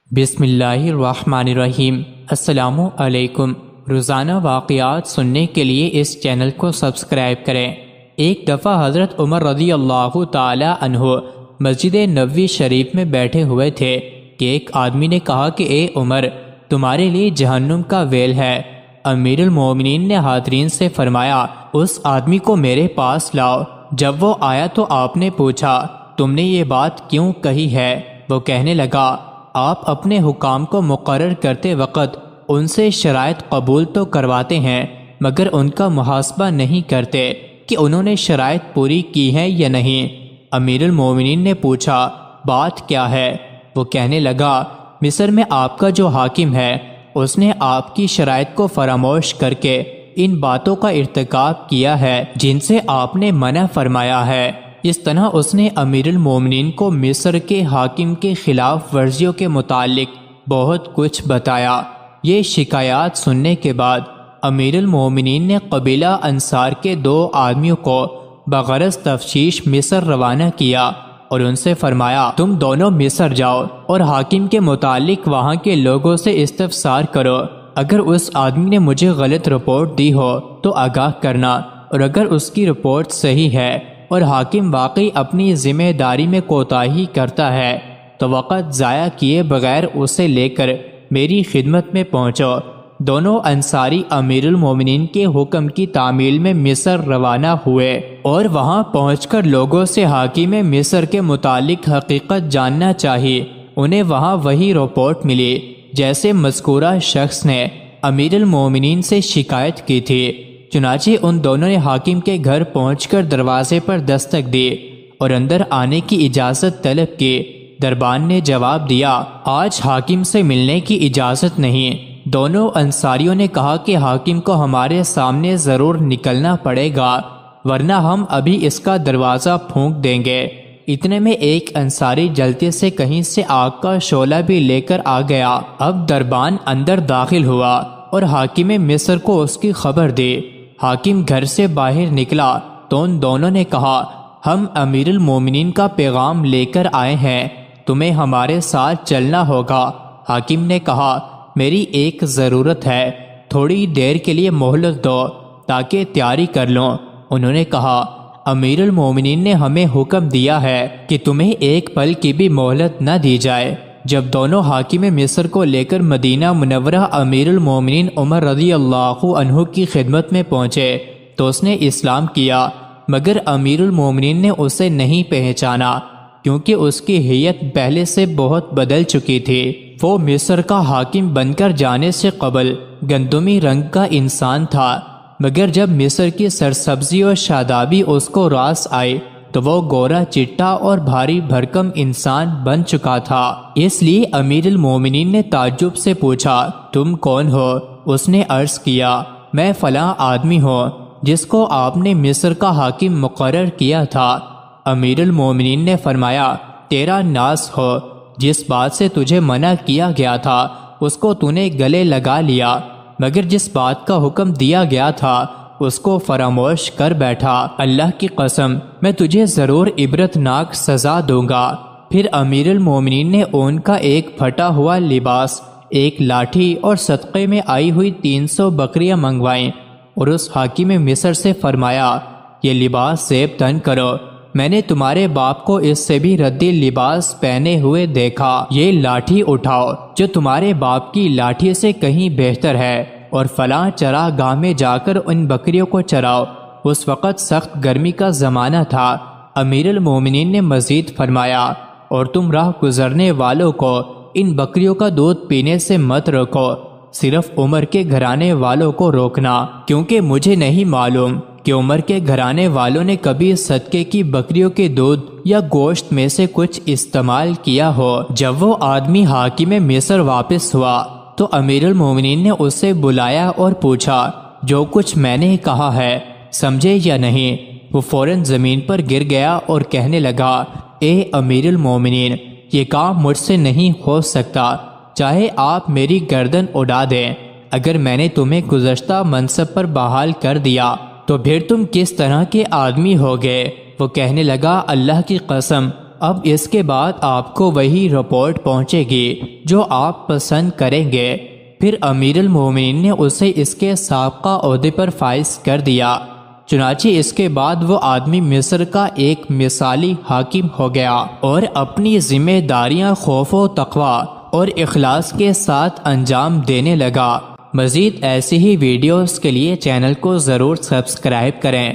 بسم اللہ الرحمن الرحیم۔ السلام علیکم۔ روزانہ واقعات سننے کے لیے اس چینل کو سبسکرائب کریں۔ ایک دفعہ حضرت عمر رضی اللہ تعالی عنہ مسجد نبوی شریف میں بیٹھے ہوئے تھے کہ ایک آدمی نے کہا کہ اے عمر، تمہارے لیے جہنم کا ویل ہے۔ امیر المومنین نے حاضرین سے فرمایا، اس آدمی کو میرے پاس لاؤ۔ جب وہ آیا تو آپ نے پوچھا، تم نے یہ بات کیوں کہی ہے؟ وہ کہنے لگا، آپ اپنے حکام کو مقرر کرتے وقت ان سے شرائط قبول تو کرواتے ہیں، مگر ان کا محاسبہ نہیں کرتے کہ انہوں نے شرائط پوری کی ہیں یا نہیں۔ امیر المومنین نے پوچھا، بات کیا ہے؟ وہ کہنے لگا، مصر میں آپ کا جو حاکم ہے اس نے آپ کی شرائط کو فراموش کر کے ان باتوں کا ارتکاب کیا ہے جن سے آپ نے منع فرمایا ہے۔ اس طرح اس نے امیر المومنین کو مصر کے حاکم کے خلاف ورزیوں کے متعلق بہت کچھ بتایا۔ یہ شکایات سننے کے بعد امیر المومنین نے قبیلہ انصار کے 2 آدمیوں کو بغرض تفتیش مصر روانہ کیا اور ان سے فرمایا، تم دونوں مصر جاؤ اور حاکم کے متعلق وہاں کے لوگوں سے استفسار کرو۔ اگر اس آدمی نے مجھے غلط رپورٹ دی ہو تو آگاہ کرنا، اور اگر اس کی رپورٹ صحیح ہے اور حاکم واقعی اپنی ذمہ داری میں کوتاہی کرتا ہے تو وقت ضائع کیے بغیر اسے لے کر میری خدمت میں پہنچو۔ دونوں انصاری امیر المومنین کے حکم کی تعمیل میں مصر روانہ ہوئے اور وہاں پہنچ کر لوگوں سے حاکم مصر کے متعلق حقیقت جاننا چاہیے۔ انہیں وہاں وہی رپورٹ ملی جیسے مذکورہ شخص نے امیر المومنین سے شکایت کی تھی۔ چنانچہ ان دونوں نے حاکم کے گھر پہنچ کر دروازے پر دستک دی اور اندر آنے کی اجازت طلب کی۔ دربان نے جواب دیا، آج حاکم سے ملنے کی اجازت نہیں۔ دونوں انصاریوں نے کہا کہ حاکم کو ہمارے سامنے ضرور نکلنا پڑے گا، ورنہ ہم ابھی اس کا دروازہ پھونک دیں گے۔ اتنے میں ایک انصاری جلدی سے کہیں سے آگ کا شعلہ بھی لے کر آ گیا۔ اب دربان اندر داخل ہوا اور حاکم مصر کو اس کی خبر دی۔ حاکم گھر سے باہر نکلا تو ان دونوں نے کہا، ہم امیر المومنین کا پیغام لے کر آئے ہیں، تمہیں ہمارے ساتھ چلنا ہوگا۔ حاکم نے کہا، میری ایک ضرورت ہے، تھوڑی دیر کے لیے مہلت دو تاکہ تیاری کر لوں۔ انہوں نے کہا، امیر المومنین نے ہمیں حکم دیا ہے کہ تمہیں ایک پل کی بھی مہلت نہ دی جائے۔ جب دونوں حاکم مصر کو لے کر مدینہ منورہ امیر المومنین عمر رضی اللہ عنہ کی خدمت میں پہنچے تو اس نے اسلام کیا، مگر امیر المومنین نے اسے نہیں پہچانا کیونکہ اس کی حیت پہلے سے بہت بدل چکی تھی۔ وہ مصر کا حاکم بن کر جانے سے قبل گندمی رنگ کا انسان تھا، مگر جب مصر کی سرسبزی اور شادابی اس کو راس آئی تو وہ گورا چٹا اور بھاری بھرکم انسان بن چکا تھا۔ اس لیے امیر المومنین نے تعجب سے پوچھا، تم کون ہو؟ اس نے عرض کیا، میں فلاں آدمی ہوں جس کو آپ نے مصر کا حاکم مقرر کیا تھا۔ امیر المومنین نے فرمایا، تیرا ناز ہو، جس بات سے تجھے منع کیا گیا تھا اس کو تو نے گلے لگا لیا، مگر جس بات کا حکم دیا گیا تھا اس کو فراموش کر بیٹھا۔ اللہ کی قسم، میں تجھے ضرور عبرتناک سزا دوں گا۔ پھر امیر المومنین نے اون کا ایک پھٹا ہوا لباس، ایک لاٹھی اور صدقے میں آئی ہوئی 300 بکریاں منگوائیں اور اس حاکم مصر سے فرمایا، یہ لباس زیب تن کرو، میں نے تمہارے باپ کو اس سے بھی ردی لباس پہنے ہوئے دیکھا۔ یہ لاٹھی اٹھاؤ جو تمہارے باپ کی لاٹھی سے کہیں بہتر ہے، اور فلاں چراہ گاہ میں جا کر ان بکریوں کو چراؤ۔ اس وقت سخت گرمی کا زمانہ تھا۔ امیر المومنین نے مزید فرمایا، اور تم راہ گزرنے والوں کو ان بکریوں کا دودھ پینے سے مت روکو، صرف عمر کے گھرانے والوں کو روکنا، کیونکہ مجھے نہیں معلوم کہ عمر کے گھرانے والوں نے کبھی صدقے کی بکریوں کے دودھ یا گوشت میں سے کچھ استعمال کیا ہو۔ جب وہ آدمی حاکم مصر واپس ہوا تو امیر المومنین نے اسے بلایا اور پوچھا، جو کچھ میں نے کہا ہے سمجھے یا نہیں؟ وہ فوراً زمین پر گر گیا اور کہنے لگا، اے امیر المومنین، یہ کام مجھ سے نہیں ہو سکتا، چاہے آپ میری گردن اڑا دیں۔ اگر میں نے تمہیں گزشتہ منصب پر بحال کر دیا تو پھر تم کس طرح کے آدمی ہوگے؟ وہ کہنے لگا، اللہ کی قسم، اب اس کے بعد آپ کو وہی رپورٹ پہنچے گی جو آپ پسند کریں گے۔ پھر امیر المومنین نے اسے اس کے سابقہ عہدے پر فائز کر دیا۔ چنانچہ اس کے بعد وہ آدمی مصر کا ایک مثالی حاکم ہو گیا اور اپنی ذمہ داریاں خوف و تقوی اور اخلاص کے ساتھ انجام دینے لگا۔ مزید ایسی ہی ویڈیوز کے لیے چینل کو ضرور سبسکرائب کریں۔